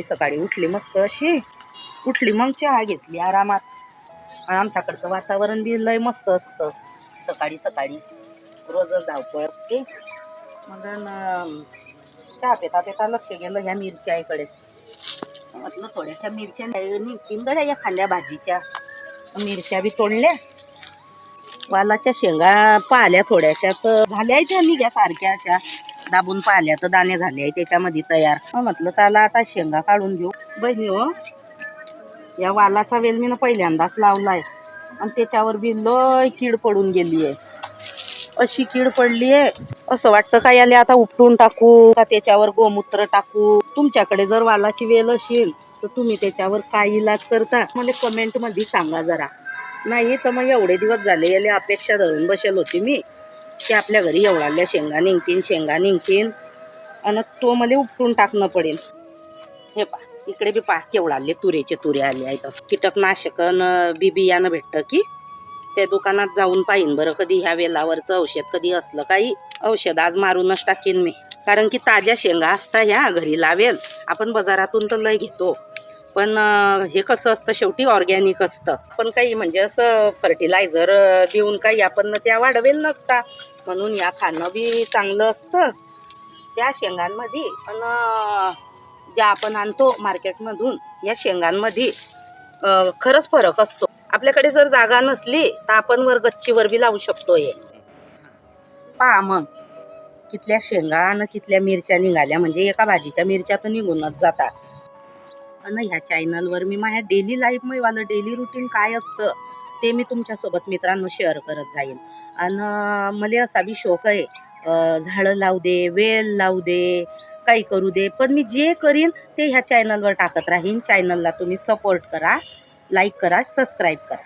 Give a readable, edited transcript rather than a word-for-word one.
सकाळी उठली मस्त अशी उठली मग चहा घेतली आरामात. आणि आमच्याकडचं वातावरण बी लय मस्त असतं. सकाळी सकाळी रोजच धावपळ असते. मग चहा पेता पेता लक्ष गेलं ह्या मिरच्याकडे. म्हटलं थोड्याशा मिरच्या निघतील गड्या या खाल्ल्या भाजीच्या. मिरच्या बी तोडल्या, वालाच्या शेंगा पाहिल्या थोड्याशा तर झाल्या त्या निघ्या सारख्या अशा दाबून पाहिल्या तर दाणे झाले त्याच्यामध्ये तयार. म्हटलं त्याला आता शेंगा काढून घेऊ. बहिणी हो, या वालाचा वेल मी पहिल्यांदाच लावलाय आणि त्याच्यावर बी लय कीड पडून गेली आहे. अशी कीड पडली आहे असं वाटतं का याला आता उपटून टाकू का त्याच्यावर गोमूत्र टाकू. तुमच्याकडे जर वालाची वेल असेल तर तुम्ही त्याच्यावर काय इलाज करता मला कमेंट मध्ये सांगा जरा. नाही तर मग एवढे दिवस झाले याला अपेक्षा धरून बसेल होती मी की आपल्या घरी एवढ्या शेंगा निघतील आणि तो मला उपटून टाकणं पडेल. हे पा इकडे बी पा केवढाले तुरेचे तुरे आले आहेत. कीटकनाशक बी बियाणं भेटतं की त्या दुकानात जाऊन पाहिन बरं कधी ह्या वेलावरचं औषध कधी असलं काही औषध आज मारूनच टाकीन मी. कारण की ताज्या शेंगा असता ह्या घरी लावेल. आपण बाजारातून तर लय घेतो पण हे कसं असतं शेवटी ऑर्गॅनिक असतं. पण काही म्हणजे असं फर्टिलायझर देऊन काही आपण त्या वाढवेल नसता. म्हणून या खाणं बी चांगलं असतं त्या शेंगांमध्ये. पण ज्या आपण आणतो मार्केटमधून या शेंगांमध्ये खरंच फरक असतो. आपल्याकडे जर जागा नसली तर आपण वर गच्चीवर बी लावू शकतो. हे पहा मग कितल्या शेंगा आणि कितल्या मिरच्या निघाल्या. म्हणजे एका भाजीच्या मिरच्या तर निघूनच जातात. आणि ह्या चॅनलवर मी माझ्या डेली लाईफ वालं डेली रुटीन काय असतं ते मी तुमच्यासोबत मित्रांनो शेअर करत जाईन. आणि मला असा बी शौक आहे झाडं लावू दे, वेल लावू दे, काही करू दे, पण मी जे करीन ते ह्या चॅनलवर टाकत राहीन. चॅनलला तुम्ही सपोर्ट करा, लाईक करा, सबस्क्राईब करा.